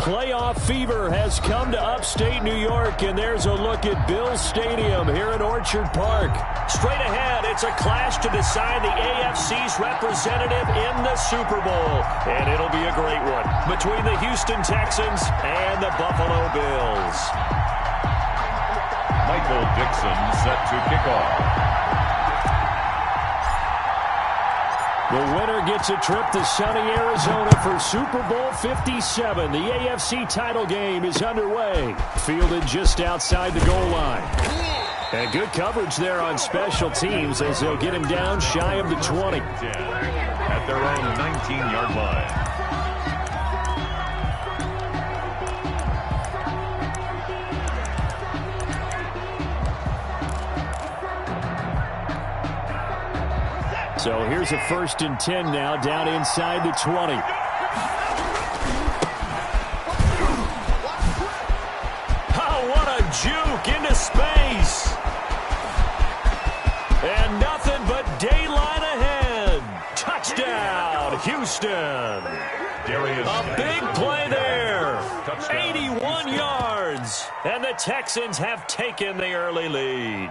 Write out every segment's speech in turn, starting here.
Playoff fever has come to upstate New York, and there's a look at Bills Stadium here in Orchard Park. Straight ahead, it's a clash to decide the AFC's representative in the Super Bowl. And it'll be a great one between the Houston Texans and the Buffalo Bills. Michael Dixon set to kick off. The winner gets a trip to sunny Arizona for Super Bowl 57. The AFC title game is underway. Fielded just outside the goal line. And good coverage there on special teams as they'll get him down shy of the 20. At their own 19-yard line. So here's a 1st and 10 now, down inside the 20. Oh, what a juke into space. And nothing but daylight ahead. Touchdown, Houston. A big play there. 81 yards. And the Texans have taken the early lead.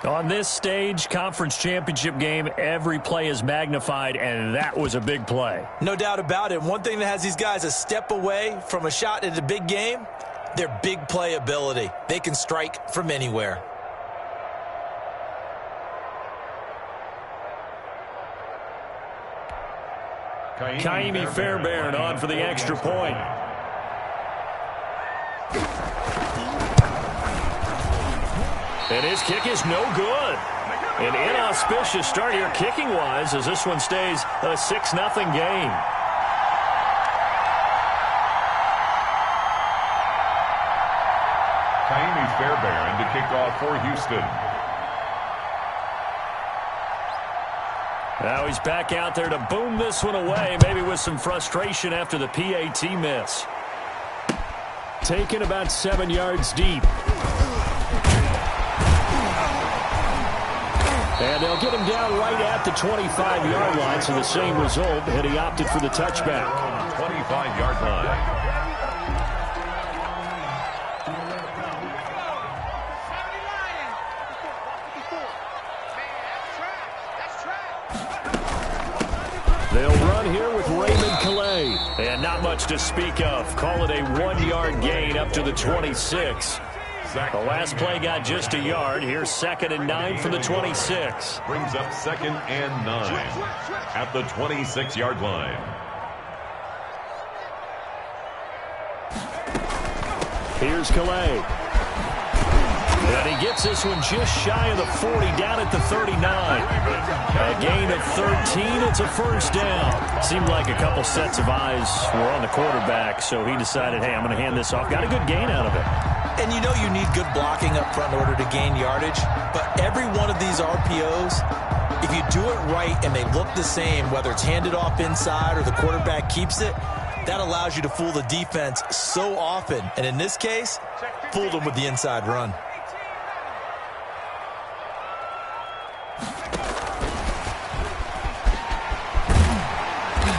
On this stage, conference championship game, every play is magnified, and that was a big play. No doubt about it. One thing that has these guys a step away from a shot at a big game, their big play ability. They can strike from anywhere. Kaimi Fairbairn on for the extra point. And his kick is no good. An inauspicious start here kicking-wise as this one stays a 6-0 game. Kaimi Fairbairn to kick off for Houston. Now he's back out there to boom this one away, maybe with some frustration after the PAT miss. Taken about 7 yards deep. And they'll get him down right at the 25-yard line, so the same result, and he opted for the touchback. 25-yard line. They'll run here with Raymond Calais. And not much to speak of. Call it a 1-yard gain up to the 26. The last play got just a yard. Here's 2nd and 9 for the 26. Brings up 2nd and 9 at the 26-yard line. Here's Calais. And he gets this one just shy of the 40, down at the 39. A gain of 13. It's a 1st down. Seemed like a couple sets of eyes were on the quarterback, so he decided, hey, I'm going to hand this off. Got a good gain out of it. And you know you need good blocking up front in order to gain yardage. But every one of these RPOs, if you do it right and they look the same, whether it's handed off inside or the quarterback keeps it, that allows you to fool the defense so often. And in this case, fooled them with the inside run.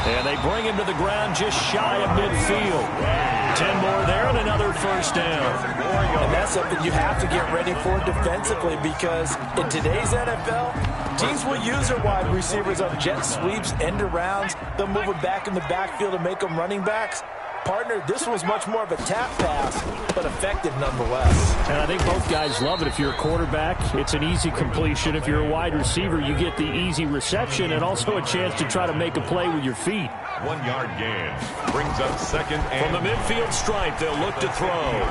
And they bring him to the ground just shy of midfield. 10 more there and another 1st down. And that's something you have to get ready for defensively, because in today's NFL, teams will use their wide receivers on jet sweeps, end arounds. They'll move them back in the backfield and make them running backs. Partner, this was much more of a tap pass, but effective nonetheless. And I think both guys love it. If you're a quarterback, it's an easy completion. If you're a wide receiver, you get the easy reception and also a chance to try to make a play with your feet. 1-yard gain. Brings up 2nd and... From the midfield stripe, they'll look to throw.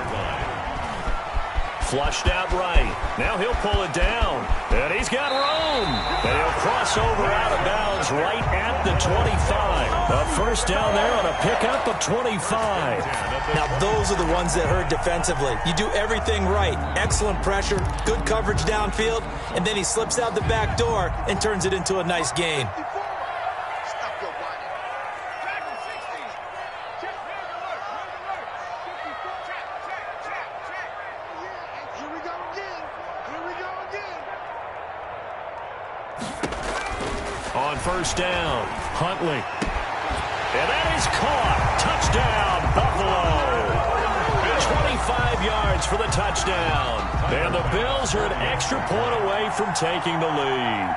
Flushed out right. Now he'll pull it down. And he's got room. And he'll cross over out of bounds right at the 25. A 1st down there on a pickup of 25. Now those are the ones that hurt defensively. You do everything right. Excellent pressure, good coverage downfield, and then he slips out the back door and turns it into a nice gain. On 1st down, Huntley. And that is caught. Touchdown, Buffalo. 25 yards for the touchdown. And the Bills are an extra point away from taking the lead.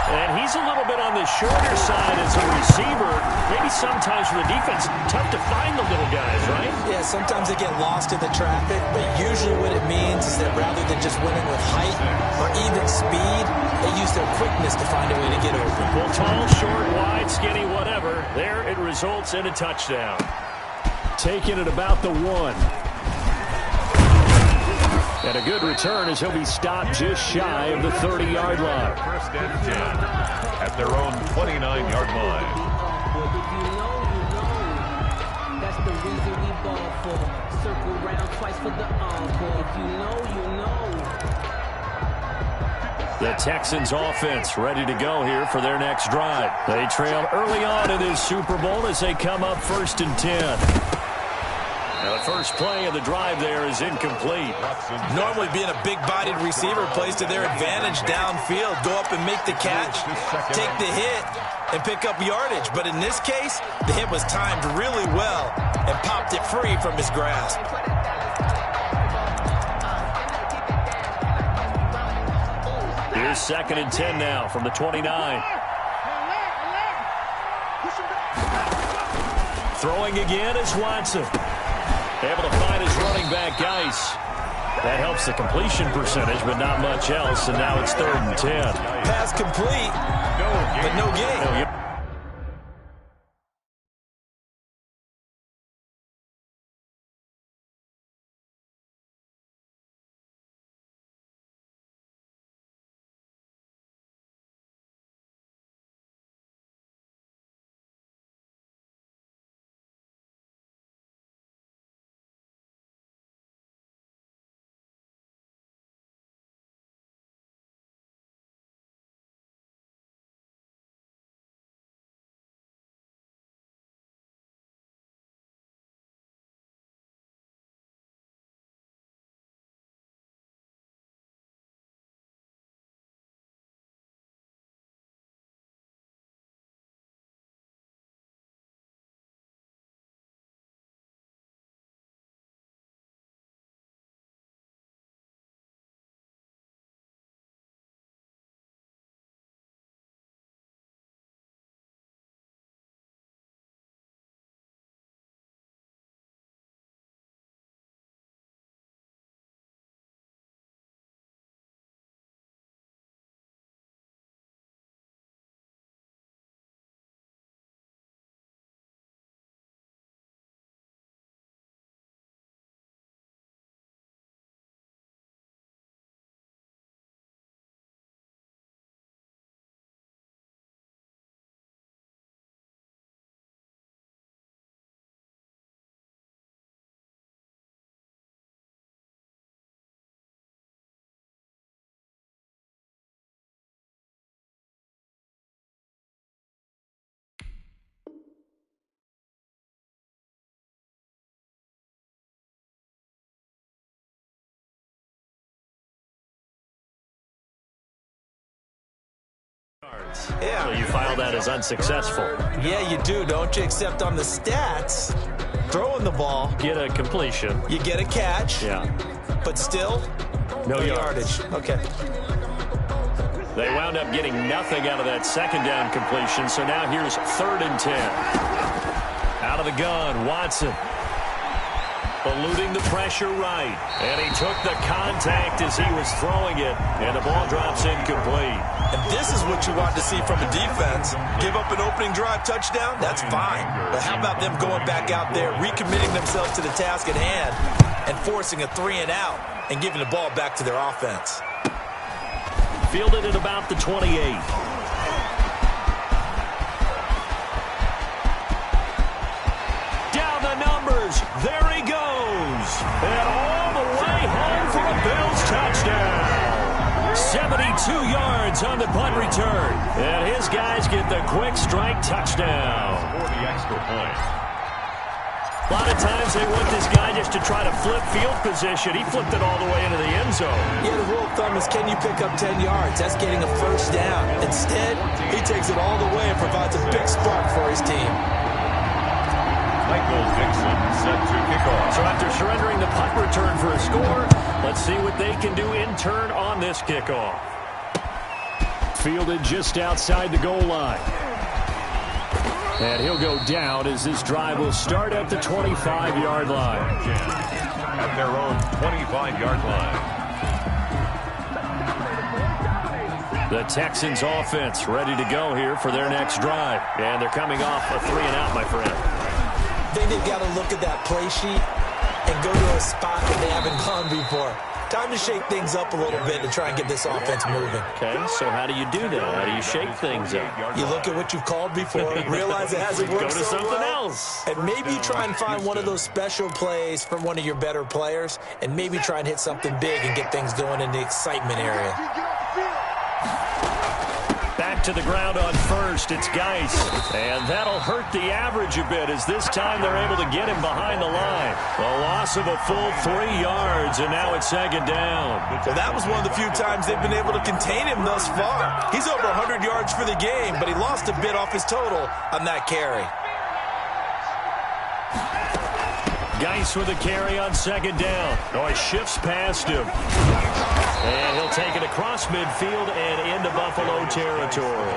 And he's a little bit on the shorter side as a receiver. Maybe sometimes for the defense, tough to find the little guys, right? Yeah, sometimes they get lost in the traffic, but usually what it means is that rather than just winning with height or even speed, they use their quickness to find a way to get open. Well, tall, short, wide, skinny, whatever. There it results in a touchdown. Taking it about the 1. And a good return as he'll be stopped just shy of the 30-yard line. First and 10 at their own 29-yard line. That's the reason we ball for. Circle round twice for the encore. If you know, you know. The Texans offense ready to go here for their next drive. They trail early on in this Super Bowl as they come up 1st and 10. Now the first play of the drive there is incomplete. Normally being a big-bodied receiver plays to their advantage downfield. Go up and make the catch, take the hit, and pick up yardage. But in this case, the hit was timed really well and popped it free from his grasp. Here's 2nd and 10 now from the 29. Throwing again is Watson. Able to find his running back, Geis. That helps the completion percentage, but not much else, and now it's 3rd and 10. Pass complete, but no gain. Yeah. So you file that as unsuccessful. Yeah, you do, don't you? Except on the stats, throwing the ball. Get a completion. You get a catch. Yeah. But still, no yardage. Okay. They wound up getting nothing out of that second down completion, so now here's 3rd and 10. Out of the gun, Watson. Eluding the pressure right. And he took the contact as he was throwing it, and the ball drops incomplete. And this is what you want to see from a defense. Give up an opening drive touchdown, that's fine. But how about them going back out there, recommitting themselves to the task at hand, and forcing a 3-and-out, and giving the ball back to their offense. Fielded at about the 28. Down the numbers. There he goes. And all the way home for a Bills touchdown. 72 yards on the punt return. And his guys get the quick strike touchdown. For the extra point. A lot of times they want this guy just to try to flip field position. He flipped it all the way into the end zone. Yeah, the rule of thumb is, can you pick up 10 yards? That's getting a first down. Instead, he takes it all the way and provides a big spark for his team. set to kick off. So after surrendering the punt return for a score, let's see what they can do in turn on this kickoff. Fielded just outside the goal line. And he'll go down as this drive will start at the 25-yard line. At their own 25-yard line. The Texans offense ready to go here for their next drive. And they're coming off a 3-and-out, my friend. I think they've got to look at that play sheet and go to a spot that they haven't gone before. Time to shake things up a little bit to try and get this offense moving. Okay, so how do you do that? How do you shake things up? You look at what you've called before, realize it hasn't worked Go to so something well, else. and maybe you try and find one of those special plays from one of your better players, and maybe try and hit something big and get things going in the excitement area. Back to the ground on first. It's Geis. And that'll hurt the average a bit as this time they're able to get him behind the line. A loss of a full 3 yards, and now it's second down. So that was one of the few times they've been able to contain him thus far. He's over 100 yards for the game, but he lost a bit off his total on that carry. Geis with a carry on second down. Oh, he shifts past him. And he'll take it across midfield and into Buffalo territory.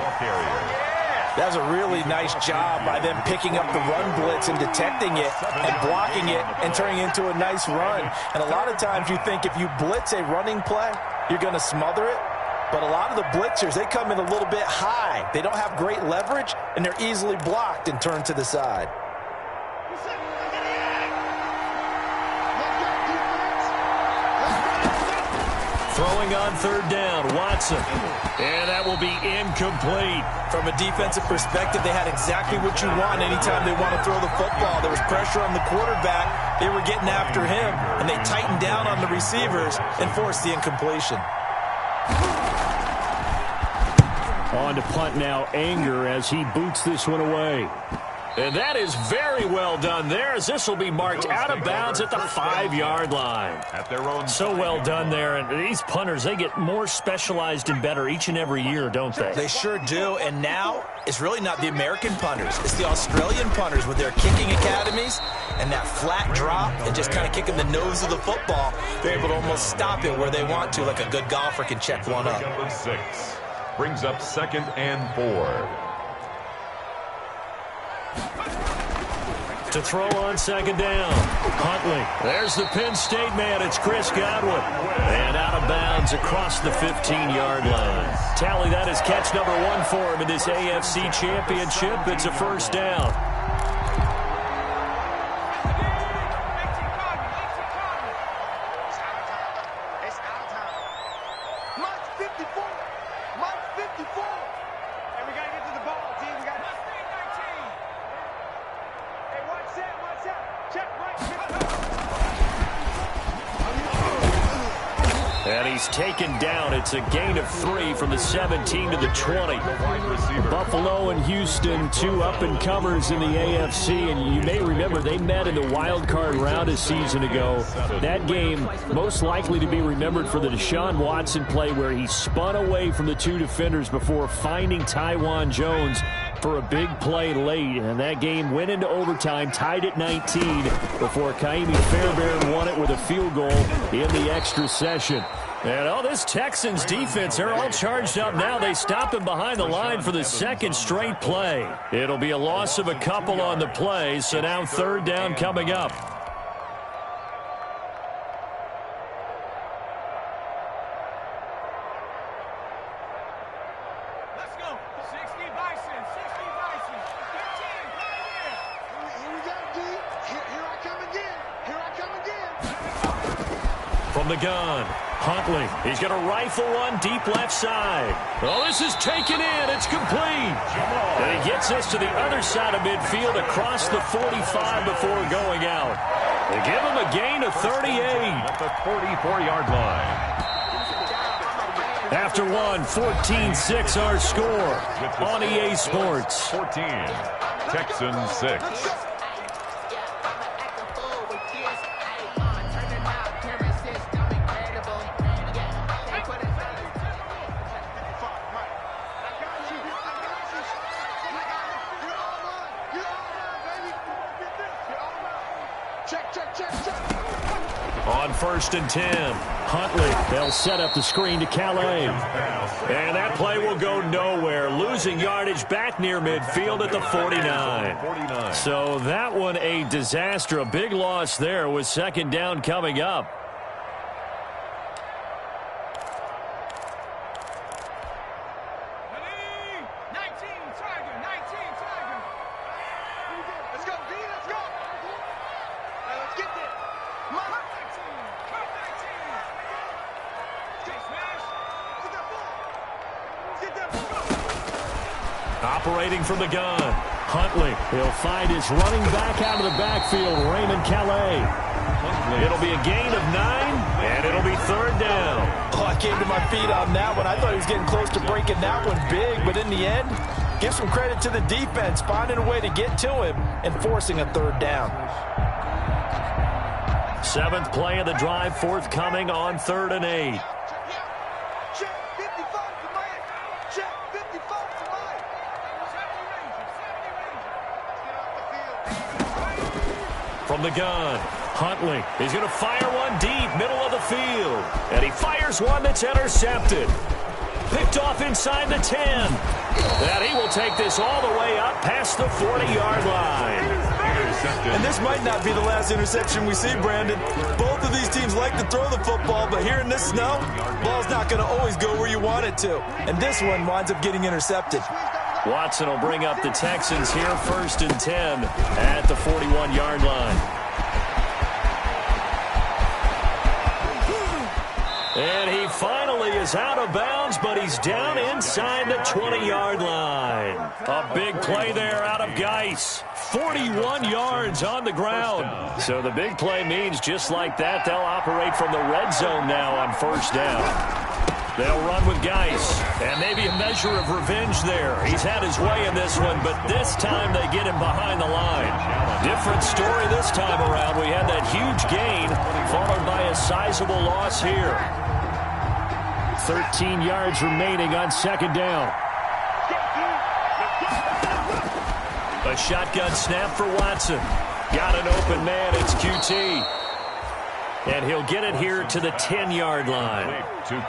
That was a really nice job by them picking up the run blitz and detecting it and blocking it and turning it into a nice run. And a lot of times you think if you blitz a running play, you're going to smother it. But a lot of the blitzers, they come in a little bit high. They don't have great leverage, and they're easily blocked and turned to the side. Throwing on third down, Watson. And that will be incomplete. From a defensive perspective, they had exactly what you want anytime they want to throw the football. There was pressure on the quarterback. They were getting after him, and they tightened down on the receivers and forced the incompletion. On to punt now, Anger as he boots this one away. And that is very well done there as this will be marked out of bounds at the 5-yard line. At their own so well done there. And these punters, they get more specialized and better each and every year, don't they? They sure do. And now it's really not the American punters. It's the Australian punters with their kicking academies and that flat drop and just kind of kicking the nose of the football. They're able to almost stop it where they want to, like a good golfer can check one up. Number 6 brings up 2nd and 4. To throw on second down, Huntley. There's the Penn State man. It's Chris Godwin. And out of bounds across the 15-yard line. Tally, that is catch number 1 for him in this AFC Championship. It's a first down. And he's taken down. It's a gain of 3 from the 17 to the 20. Buffalo and Houston, 2 up-and-comers in the AFC. And you may remember they met in the wild card round a season ago. That game most likely to be remembered for the Deshaun Watson play where he spun away from the 2 defenders before finding Tywan Jones for a big play late. And that game went into overtime, tied at 19 before Kaimi Fairbairn won it with a field goal in the extra session. And this Texans defense, they're all charged up now. They stop him behind the line for the 2nd straight play. It'll be a loss of a couple on the play, so now 3rd down coming up. From the gun, Huntley. He's going to rifle one deep left side. Oh, this is taken in. It's complete. And he gets us to the other side of midfield across the 45 before going out. They give him a gain of 38. At the 44-yard line. After one, 14-6 our score on EA Sports. 14, Texans 6. On 1st and 10, Huntley. They'll set up the screen to Calais. And that play will go nowhere. Losing yardage back near midfield at the 49. So that one a disaster. A big loss there with 2nd down coming up. Operating from the gun, Huntley. He'll find his running back out of the backfield, Raymond Calais. It'll be a gain of 9, and it'll be 3rd down. Oh, I came to my feet on that one. I thought he was getting close to breaking that one big, but in the end, give some credit to the defense, finding a way to get to him and forcing a 3rd down. 7th play of the drive, forthcoming on 3rd and 8. From the gun, Huntley is going to fire one deep, middle of the field. And he fires one that's intercepted. Picked off inside the 10. And he will take this all the way up past the 40-yard line. And this might not be the last interception we see, Brandon. Both of these teams like to throw the football, but here in this snow, ball's not going to always go where you want it to. And this one winds up getting intercepted. Watson will bring up the Texans here, 1st and 10 at the 41-yard line. And he finally is out of bounds, but he's down inside the 20-yard line. A big play there out of Geis. 41 yards on the ground. So the big play means just like that, they'll operate from the red zone now on 1st down. They'll run with Geis, and maybe a measure of revenge there. He's had his way in this one, but this time they get him behind the line. Different story this time around. We had that huge gain, followed by a sizable loss here. 13 yards remaining on 2nd down. A shotgun snap for Watson. Got an open man, it's QT. And he'll get it here to the 10-yard line.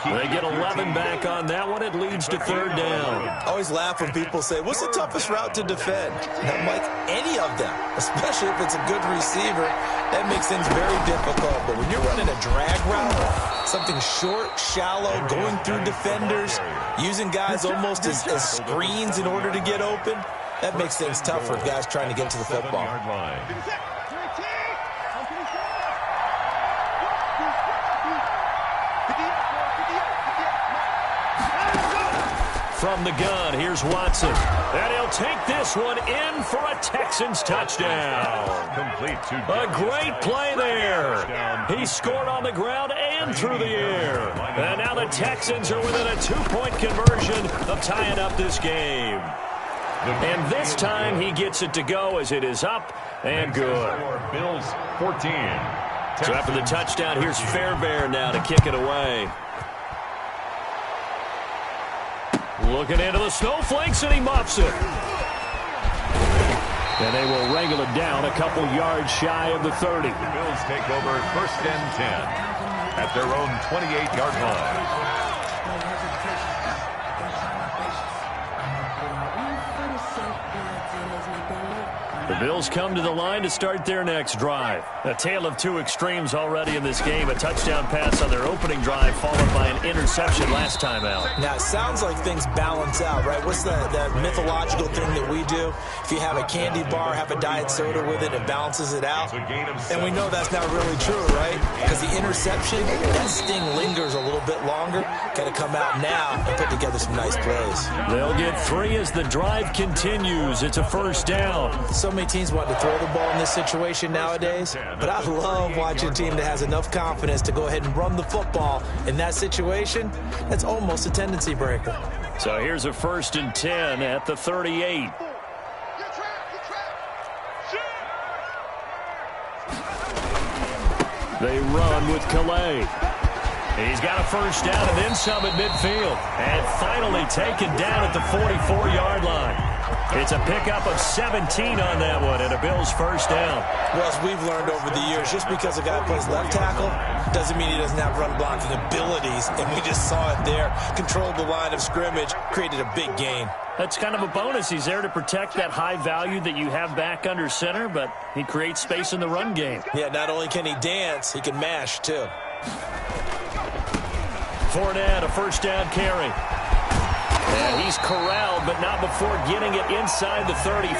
They get 11 back on that one. It leads to 3rd down. I always laugh when people say, what's the toughest route to defend? And I'm like, any of them, especially if it's a good receiver. That makes things very difficult. But when you're running a drag route, something short, shallow, going through defenders, using guys almost as screens in order to get open, that makes things tough for guys trying to get to the football. From the gun, here's Watson. And he'll take this one in for a Texans touchdown. A great play there. He scored on the ground and through the air. And now the Texans are within a 2-point conversion of tying up this game. And this time he gets it to go as it is up and good. Bills 14. So after the touchdown, here's Fairbairn now to kick it away. Looking into the snowflakes, and he muffs it. And they will wrangle it down a couple yards shy of the 30. The Bills take over 1st and 10 at their own 28-yard line. The Bills come to the line to start their next drive. A tale of two extremes already in this game. A touchdown pass on their opening drive followed by an interception last time out. Now, it sounds like things balance out, right? What's that mythological thing that we do? If you have a candy bar, have a diet soda with it, it balances it out. And we know that's not really true, right? Because the interception, that sting lingers a little bit longer. Got to come out now and put together some nice plays. They'll get 3 as the drive continues. It's a 1st down. So many teams want to throw the ball in this situation nowadays, but I love watching a team that has enough confidence to go ahead and run the football. In that situation, that's almost a tendency breaker. So here's a 1st and 10 at the 38. They run with Calais. He's got a 1st down and then some at midfield. And finally taken down at the 44-yard line. It's a pickup of 17 on that one, and a Bills first down. Well, as we've learned over the years, just because a guy plays left tackle doesn't mean he doesn't have run blocking abilities, and we just saw it there. Controlled the line of scrimmage, created a big gain. That's kind of a bonus. He's there to protect that high value that you have back under center, but he creates space in the run game. Yeah, not only can he dance, he can mash, too. Fournette, a first down carry. And he's corralled, but not before getting it inside the 35.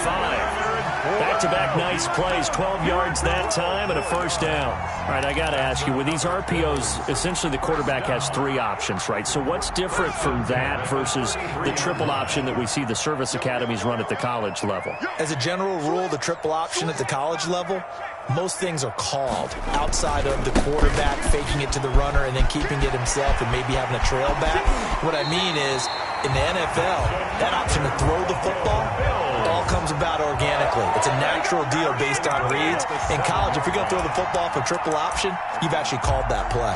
Back-to-back nice plays, 12 yards that time and a first down. All right, I got to ask you, with these RPOs, essentially the quarterback has three options, right? So what's different from that versus the triple option that we see the service academies run at the college level? As a general rule, the triple option at the college level, most things are called outside of the quarterback faking it to the runner and then keeping it himself and maybe having a trail back. What I mean is, in the NFL, that option to throw the football all comes about organically. It's a natural deal based on reads. In college, if you're going to throw the football for triple option, you've actually called that play.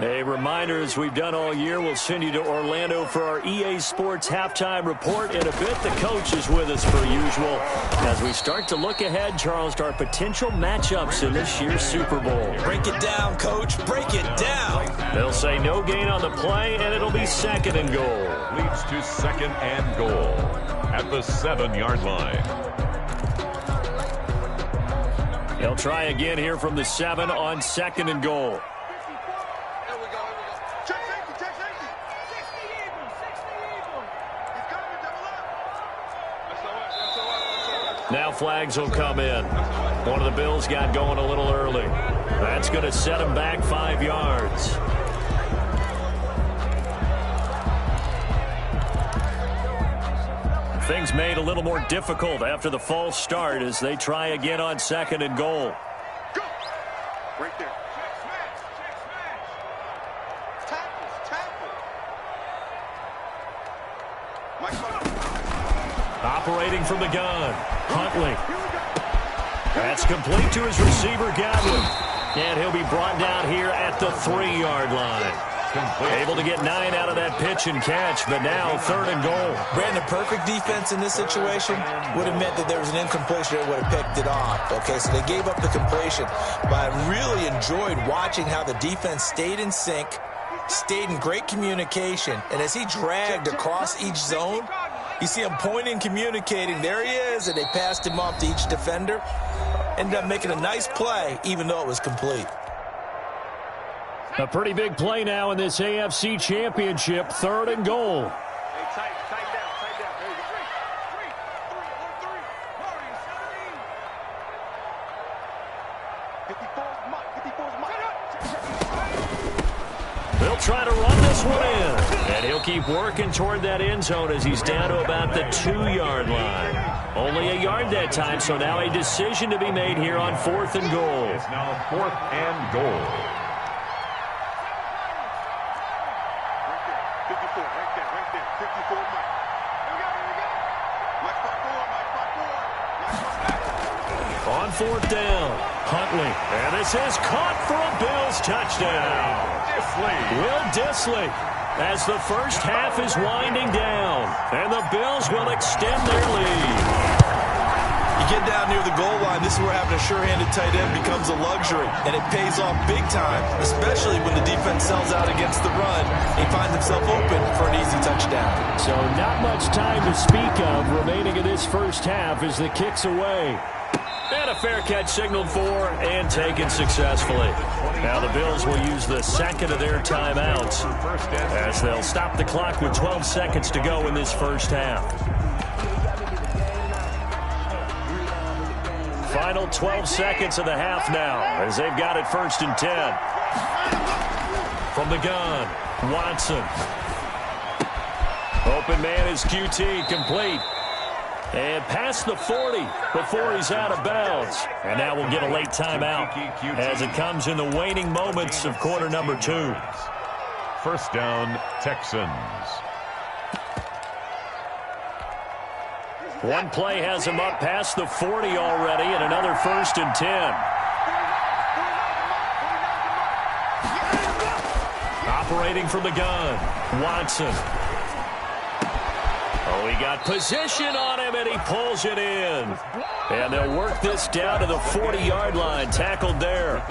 A reminder, as we've done all year, we'll send you to Orlando for our EA Sports halftime report. In a bit, the coach is with us per usual as we start to look ahead, Charles, to our potential matchups in this year's Super Bowl. Break it down, Coach. Break it down. They'll say no gain on the play, and it'll be second and goal. Leads to second and goal at the 7-yard line. They'll try again here from the 7 on second and goal. Now flags will come in. One of the Bills got going a little early. That's going to set him back 5 yards. Things made a little more difficult after the false start as they try again on second and goal. Go! Right there. Operating from the gun, Huntley. That's complete to his receiver, Godwin. And he'll be brought down here at the 3-yard line. Able to get 9 out of that pitch and catch, but now third and goal. Brandon, perfect defense in this situation would have meant that there was an incompletion that would have picked it off. Okay, so they gave up the completion. But I really enjoyed watching how the defense stayed in sync, stayed in great communication, and as he dragged across each zone, you see him pointing, communicating. There he is, and they passed him off to each defender. Ended up making a nice play, even though it was complete. A pretty big play now in this AFC Championship, third and goal. Hey, tight down. There you go. Three. They'll try to run this one in. And he'll keep working toward that end zone as he's down to about the 2-yard line. Only a yard that time, so now a decision to be made here on fourth and goal. It's now 4th and goal. On fourth down, Huntley. And this is caught for a Bills touchdown. Will Dissly, as the first half is winding down. And the Bills will extend their lead. You get down near the goal line, this is where having a sure-handed tight end becomes a luxury. And it pays off big time, especially when the defense sells out against the run. He finds himself open for an easy touchdown. So not much time to speak of remaining in this first half as the kick's away. And a fair catch signaled for and taken successfully. Now the Bills will use the second of their timeouts as they'll stop the clock with 12 seconds to go in this first half. Final 12 seconds of the half now as they've got it 1st and 10. From the gun, Watson. Open man is QT, complete. And past the 40 before he's out of bounds. And now we'll get a late timeout as it comes in the waning moments of quarter number 2. First down, Texans. One play has him up past the 40 already, and another 1st and 10. Operating from the gun, Watson. Oh, he got position on him, and he pulls it in. And they'll work this down to the 40-yard line, tackled there.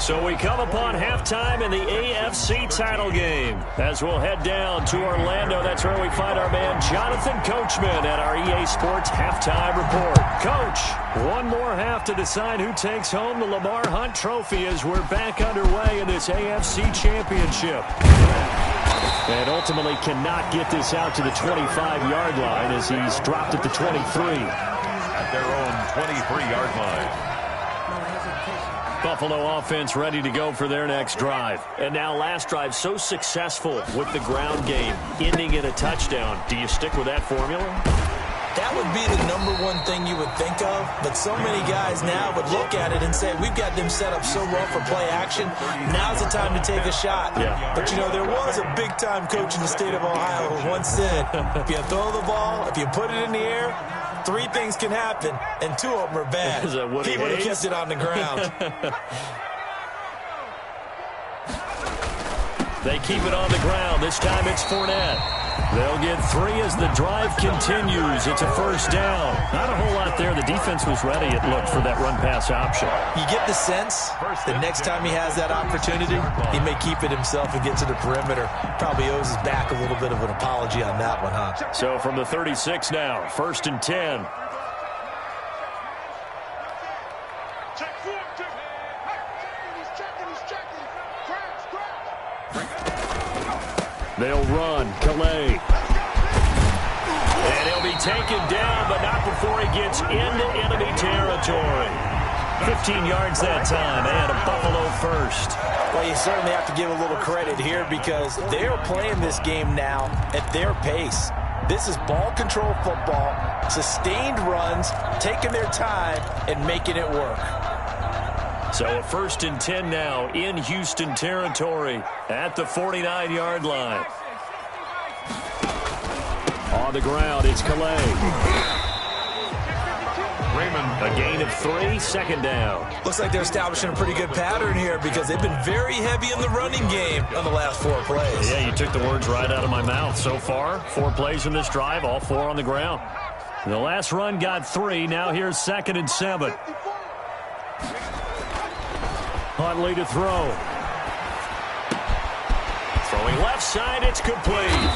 So we come upon halftime in the AFC title game. As we'll head down to Orlando, that's where we find our man Jonathan Coachman at our EA Sports Halftime Report. Coach, one more half to decide who takes home the Lamar Hunt Trophy as we're back underway in this AFC Championship. And ultimately cannot get this out to the 25-yard line as he's dropped at the 23. At their own 23-yard line. Buffalo offense ready to go for their next drive. And now last drive so successful with the ground game, ending in a touchdown. Do you stick with that formula? That would be the #1 thing you would think of, but so many guys now would look at it and say, we've got them set up so well for play action, now's the time to take a shot. Yeah. But, you know, there was a big-time coach in the state of Ohio who once said, if you throw the ball, if you put it in the air, 3 things can happen, and 2 of them are bad. He would have kept it on the ground. They keep it on the ground. This time it's Fournette. They'll get 3 as the drive continues. It's a 1st down. Not a whole lot there. The defense was ready, it looked, for that run-pass option. You get the sense the next time he has that opportunity, he may keep it himself and get to the perimeter. Probably owes his back a little bit of an apology on that one, huh? So from the 36 now, 1st and 10. They'll run. Calais. And he'll be taken down, but not before he gets into enemy territory. 15 yards that time, and a Buffalo 1st. Well, you certainly have to give a little credit here because they're playing this game now at their pace. This is ball control football, sustained runs, taking their time, and making it work. So a 1st and 10 now in Houston territory at the 49-yard line. On the ground, it's Calais. Raymond. A gain of 3, 2nd down. Looks like they're establishing a pretty good pattern here because they've been very heavy in the running game on the last 4 plays. Yeah, you took the words right out of my mouth. So far, 4 plays in this drive, all 4 on the ground. The last run got 3. Now here's 2nd and 7. Huntley to throw. Throwing left side, it's complete.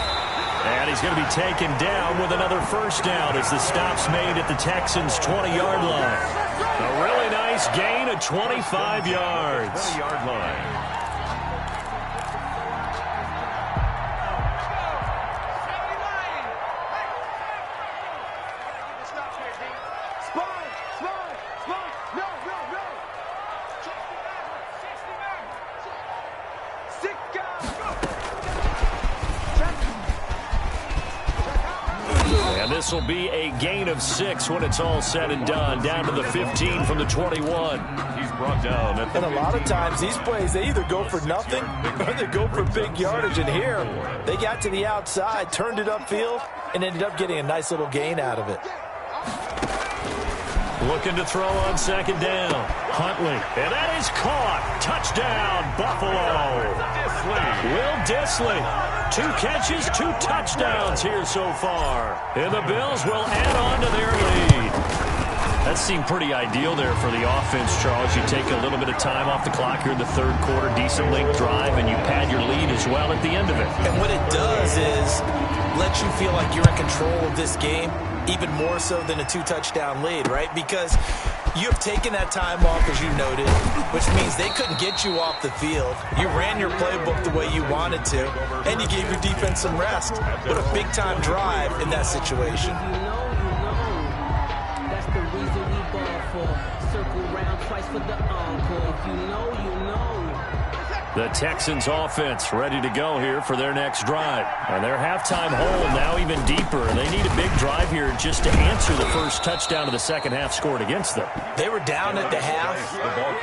And he's going to be taken down with another 1st down as the stop's made at the Texans' 20-yard line. A really nice gain of 25 yards. 20-yard line. This will be a gain of 6 when it's all said and done, down to the 15 from the 21. He's brought down. And a lot of times these plays, they either go for nothing or they go for big yardage. And here, they got to the outside, turned it upfield, and ended up getting a nice little gain out of it. Looking to throw on 2nd down. Huntley. And that is caught. Touchdown, Buffalo. Will Dissly. 2 catches, 2 touchdowns here so far. And the Bills will add on to their lead. That seemed pretty ideal there for the offense, Charles. You take a little bit of time off the clock here in the 3rd quarter, decent length drive, and you pad your lead as well at the end of it. And what it does is let you feel like you're in control of this game, even more so than a 2-touchdown lead, right? Because you have taken that time off, as you noted, which means they couldn't get you off the field. You ran your playbook the way you wanted to, and you gave your defense some rest. What a big-time drive in that situation. You know. That's the reason we ball for. Circle round twice for the encore. If you know, you know. The Texans offense ready to go here for their next drive. And their halftime hole now even deeper. And they need a big drive here just to answer the first touchdown of the second half scored against them. They were down at the half.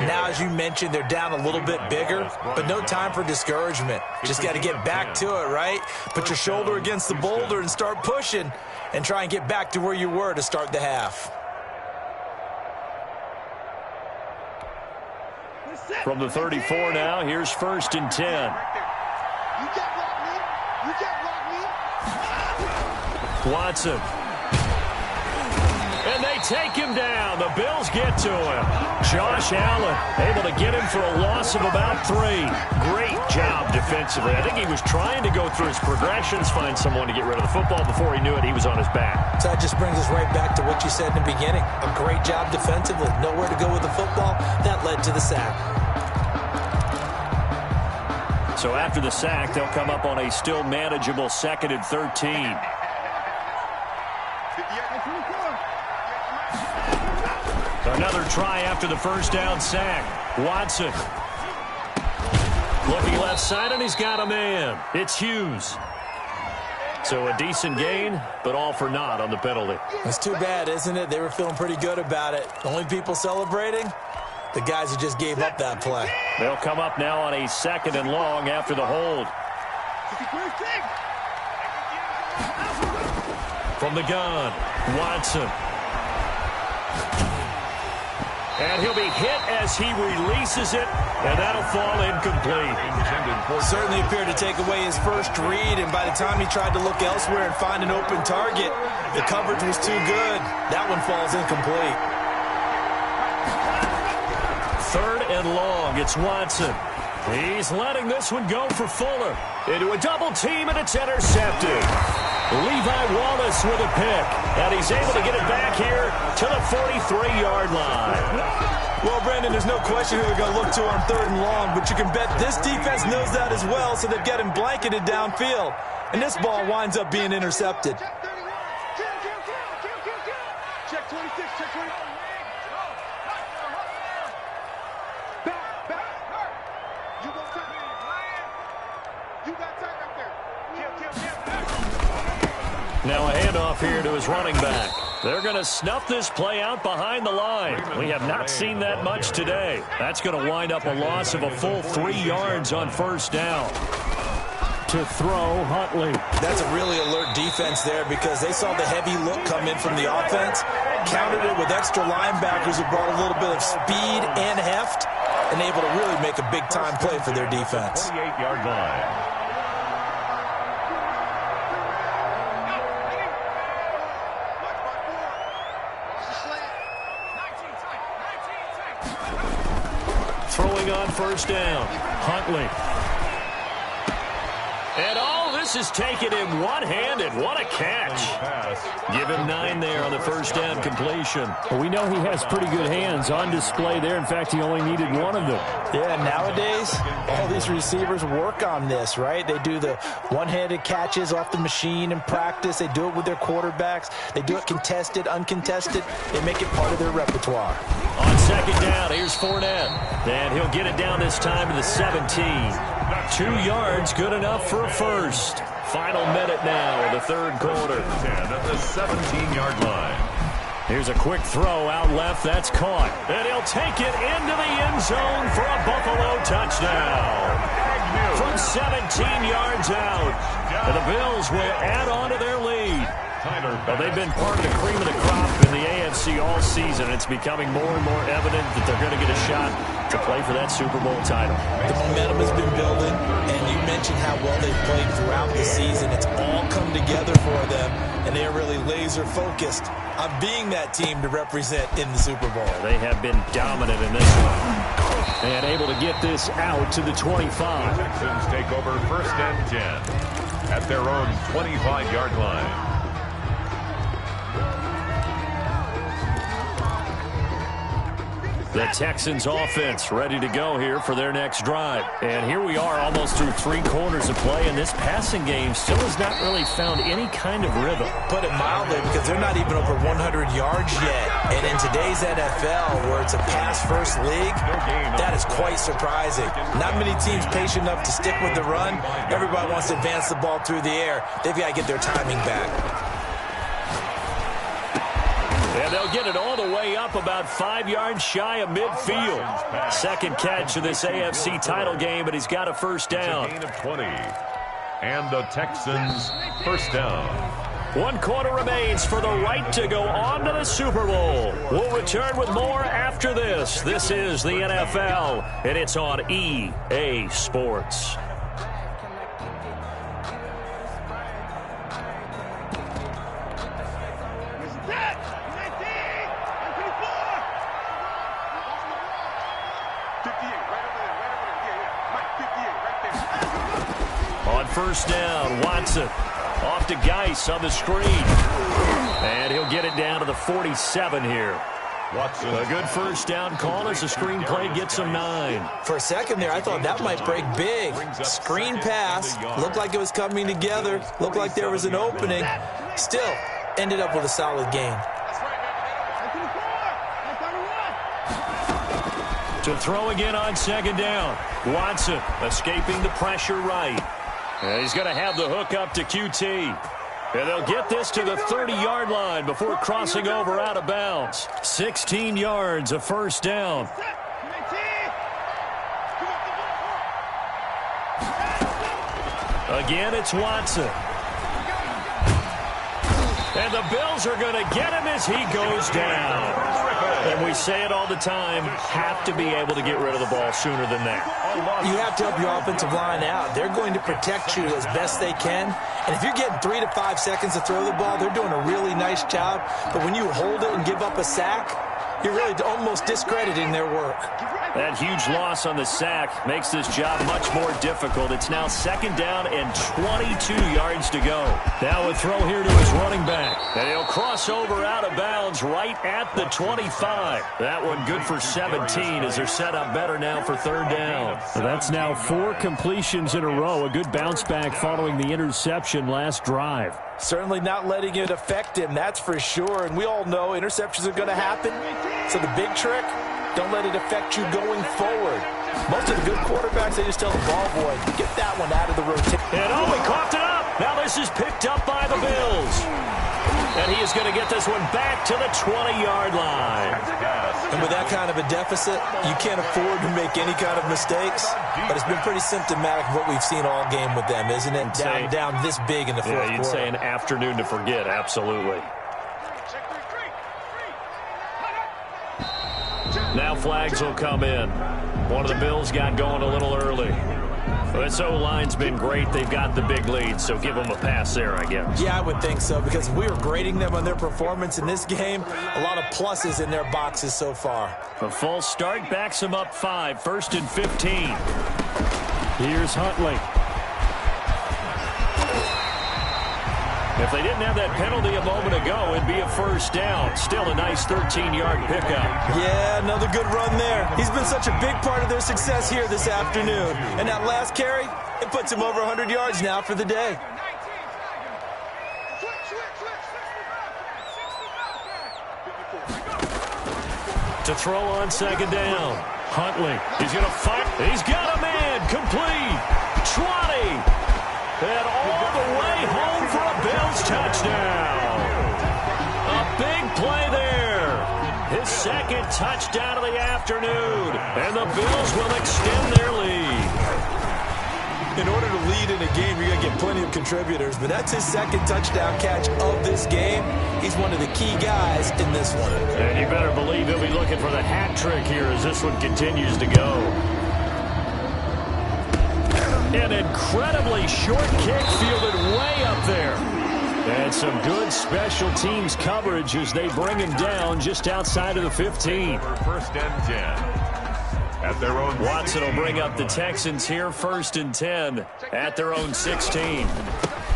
Now, as you mentioned, they're down a little bit bigger, but no time for discouragement. Just got to get back to it, right? Put your shoulder against the boulder and start pushing and try and get back to where you were to start the half. From the 34 now, here's 1st and 10. You can't block me. You can't block me. Watson. And they take him down. The Bills get to him. Josh Allen able to get him for a loss of about 3. Great job defensively. I think he was trying to go through his progressions, find someone to get rid of the football. Before he knew it, he was on his back. So that just brings us right back to what you said in the beginning. A great job defensively. Nowhere to go with the football. That led to the sack. So after the sack, they'll come up on a still manageable 2nd and 13. Another try after the first down sack. Watson. Looking left side, and he's got a man. It's Hughes. So a decent gain, but all for naught on the penalty. It's too bad, isn't it? They were feeling pretty good about it. The only people celebrating, the guys who just gave up that play. They'll come up now on a 2nd and long after the hold. From the gun, Watson. And he'll be hit as he releases it, and that'll fall incomplete. Certainly appeared to take away his first read, and by the time he tried to look elsewhere and find an open target, the coverage was too good. That one falls incomplete. 3rd and long, it's Watson. He's letting this one go for Fuller. Into a double team, and it's intercepted. Levi Wallace with a pick, and he's able to get it back here to the 43-yard line. Well, Brandon, there's no question who they're going to look to on 3rd and long, but you can bet this defense knows that as well, so they've got him blanketed downfield. And this ball winds up being intercepted. Check 26, check 26. Back. You got time. You got time right there. Kill. Now a handoff here to his running back. They're going to snuff this play out behind the line. We have not seen that much today. That's going to wind up a loss of a full 3 yards on 1st down. To throw, Huntley. That's a really alert defense there because they saw the heavy look come in from the offense, countered it with extra linebackers who brought a little bit of speed and heft, and able to really make a big-time play for their defense. 28-yard line. Throwing on 1st down. Huntley. And this is taken him one-handed. What a catch. Give him 9 there on the 1st down completion. Well, we know he has pretty good hands on display there. In fact, he only needed 1 of them. Yeah, nowadays, all these receivers work on this, right? They do the one-handed catches off the machine in practice. They do it with their quarterbacks. They do it contested, uncontested. They make it part of their repertoire. On 2nd down, here's Fournette. And he'll get it down this time to the 17. 2 yards, good enough for a first. Final minute now in the 3rd quarter. 10 at the 17-yard line. Here's a quick throw out left. That's caught. And he'll take it into the end zone for a Buffalo touchdown. From 17 yards out. And the Bills will add on to their lead. Well, they've been part of the cream of the crop in the AFC all season. It's becoming more and more evident that they're going to get a shot to play for that Super Bowl title. The momentum has been building, and you mentioned how well they've played throughout the season. It's all come together for them, and they're really laser-focused on being that team to represent in the Super Bowl. They have been dominant in this one. And able to get this out to the 25. Texans take over 1st and 10 at their own 25-yard line. The Texans offense ready to go here for their next drive. And here we are almost through 3 quarters of play, and this passing game still has not really found any kind of rhythm. Put it mildly, because they're not even over 100 yards yet. And in today's NFL, where it's a pass-first league, that is quite surprising. Not many teams patient enough to stick with the run. Everybody wants to advance the ball through the air. They've got to get their timing back. And they'll get it all the way up about 5 yards shy of midfield. Second catch of this AFC title game, but he's got a first down. Gain of 20. And the Texans first down. 1 quarter remains for the right to go on to the Super Bowl. We'll return with more after this. This is the NFL, and it's on EA Sports. First down, Watson off to Geis on the screen. And he'll get it down to the 47 here. Watson. A good first down call as the screen play gets him 9. For a second there, I thought that might break big. Screen pass, looked like it was coming together, looked like there was an opening. Still, ended up with a solid gain. To throw again on second down. Watson escaping the pressure right. And he's going to have the hook up to QT. And they'll get this to the 30-yard line before crossing over out of bounds. 16 yards, a first down. Again, it's Watson. And the Bills are going to get him as he goes down. And we say it all the time, have to be able to get rid of the ball sooner than that. You have to help your offensive line out. They're going to protect you as best they can. And if you're getting 3 to 5 seconds to throw the ball, they're doing a really nice job. But when you hold it and give up a sack, you're really almost discrediting their work. That huge loss on the sack makes this job much more difficult. It's now second down and 22 yards to go. Now a throw here to his running back. And he'll cross over out of bounds right at the 25. That one good for 17 as they're set up better now for third down. So that's now 4 completions in a row. A good bounce back following the interception last drive. Certainly not letting it affect him, that's for sure. And we all know interceptions are going to happen. So the big trick, don't let it affect you going forward. Most of the good quarterbacks, they just tell the ball boy, get that one out of the rotation. And he coughed it up. Now this is picked up by the Bills. And he is going to get this one back to the 20-yard line. And with that kind of a deficit, you can't afford to make any kind of mistakes. But it's been pretty symptomatic of what we've seen all game with them, isn't it? Down this big in the fourth quarter. You'd say an afternoon to forget, absolutely. Now flags will come in. One of the Bills got going a little early. This O-line's been great. They've got the big lead, so give them a pass there, I guess. Yeah, I would think so, because if we were grading them on their performance in this game, a lot of pluses in their boxes so far. A false start backs them up 5, 1st and 15. Here's Huntley. If they didn't have that penalty a moment ago, it'd be a first down. Still a nice 13-yard pickup. Yeah, another good run there. He's been such a big part of their success here this afternoon. And that last carry, it puts him over 100 yards now for the day. To throw on second down. Huntley, he's going to fight. He's got a man, complete. 20. And all the way home for a Bills touchdown. A big play there. His second touchdown of the afternoon. And the Bills will extend their lead. In order to lead in a game, you're going to get plenty of contributors. But that's his second touchdown catch of this game. He's one of the key guys in this one. And you better believe he'll be looking for the hat trick here as this one continues to go. An incredibly short kick fielded way up there. And some good special teams coverage as they bring him down just outside of the 15. First and 10. At their own Watson will bring up the Texans here, 1st and 10 at their own 16.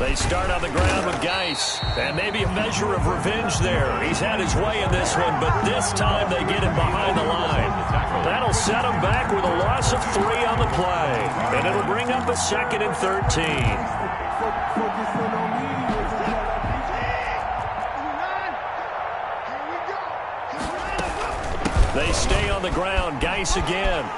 They start on the ground with Geis. And maybe a measure of revenge there. He's had his way in this one, but this time they get him behind the line. set them back with a loss of 3 on the play. And it'll bring up a 2nd and 13. They stay on the ground. Geis again.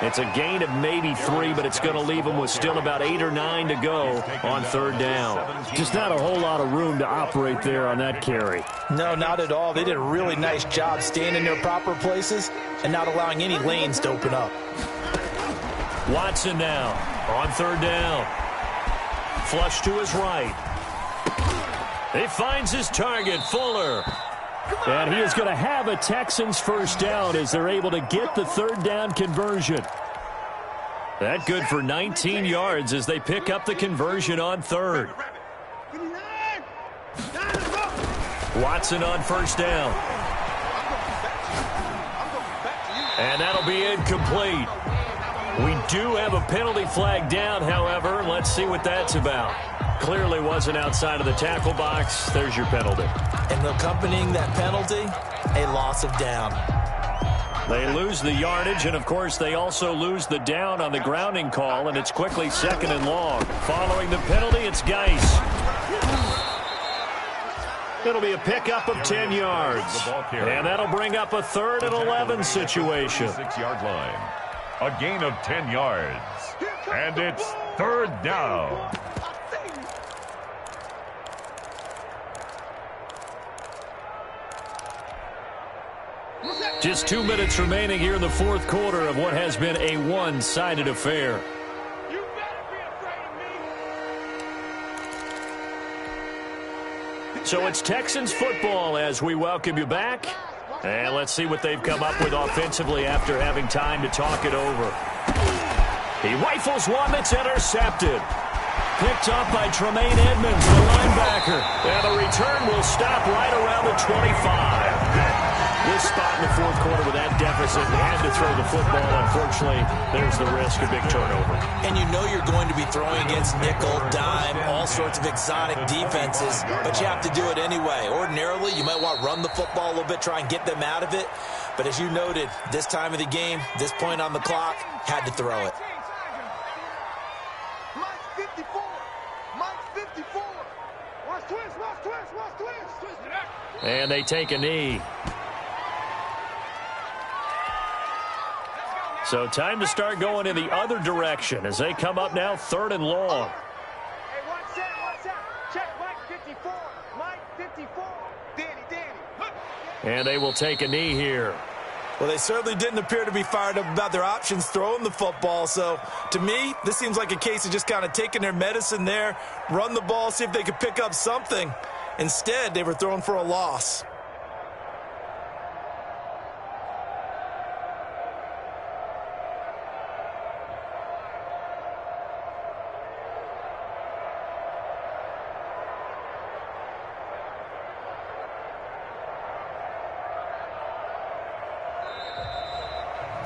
It's a gain of maybe 3, but it's going to leave them with still about 8 or 9 to go on 3rd down. Just not a whole lot of room to operate there on that carry. No, not at all. They did a really nice job staying in their proper places and not allowing any lanes to open up. Watson now on 3rd down. Flush to his right. He finds his target, Fuller. And he is going to have a Texans first down as they're able to get the 3rd down conversion. That good for 19 yards as they pick up the conversion on 3rd. Watson on 1st down. And that'll be incomplete. We do have a penalty flag down, however. Let's see what that's about. Clearly wasn't outside of the tackle box. There's your penalty. And accompanying that penalty, a loss of down. They lose the yardage, and of course they also lose the down on the grounding call, and it's quickly 2nd and long. Following the penalty, it's Geis. It'll be a pickup of 10 yards. And that'll bring up a 3rd and 11 situation. 6-yard line. A gain of 10 yards. And it's 3rd down. Just 2 minutes remaining here in the 4th quarter of what has been a one-sided affair. You better be afraid of me. So it's Texans football as we welcome you back. And let's see what they've come up with offensively after having time to talk it over. He rifles one that's intercepted. Picked up by Tremaine Edmonds, the linebacker. And the return will stop right around the 25. This spot in the 4th quarter with that deficit and to throw the football, unfortunately, there's the risk of big turnover. And you know you're going to be throwing against nickel, dime, all sorts of exotic defenses, but you have to do it anyway. Ordinarily, you might want to run the football a little bit, try and get them out of it. But as you noted, this time of the game, this point on the clock, had to throw it. Mike's 54. Mike's 54. Watch twist, watch twist, watch twist. And they take a knee. So time to start going in the other direction as they come up now 3rd and long. Hey, watch that. Check Mike 54. Mike 54. Danny. And they will take a knee here. Well, they certainly didn't appear to be fired up about their options throwing the football. So, to me, this seems like a case of just kind of taking their medicine there, run the ball, see if they could pick up something. Instead, they were throwing for a loss.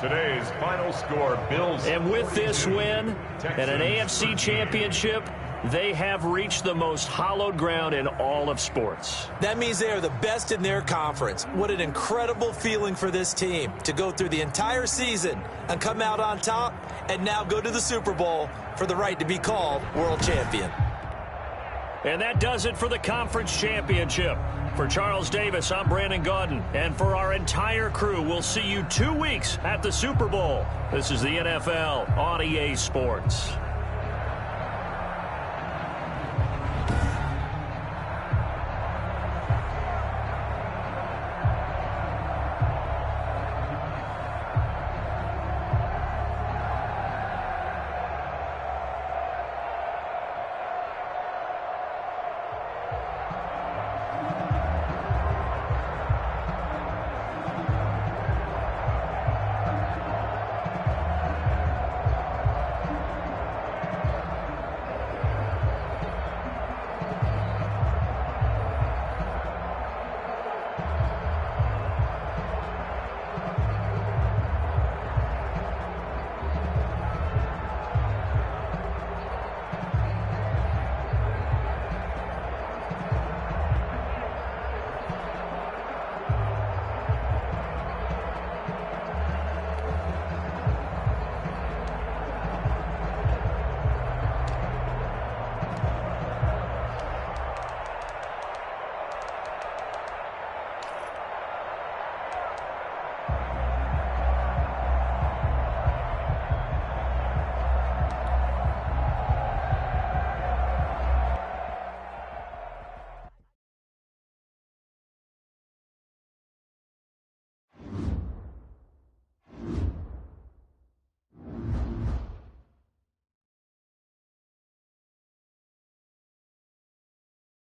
Today's final score, Bills. And with this win and an AFC championship, they have reached the most hallowed ground in all of sports. That means they are the best in their conference. What an incredible feeling for this team to go through the entire season and come out on top and now go to the Super Bowl for the right to be called world champion. And that does it for the conference championship. For Charles Davis, I'm Brandon Gaudin. And for our entire crew, we'll see you 2 weeks at the Super Bowl. This is the NFL on EA Sports.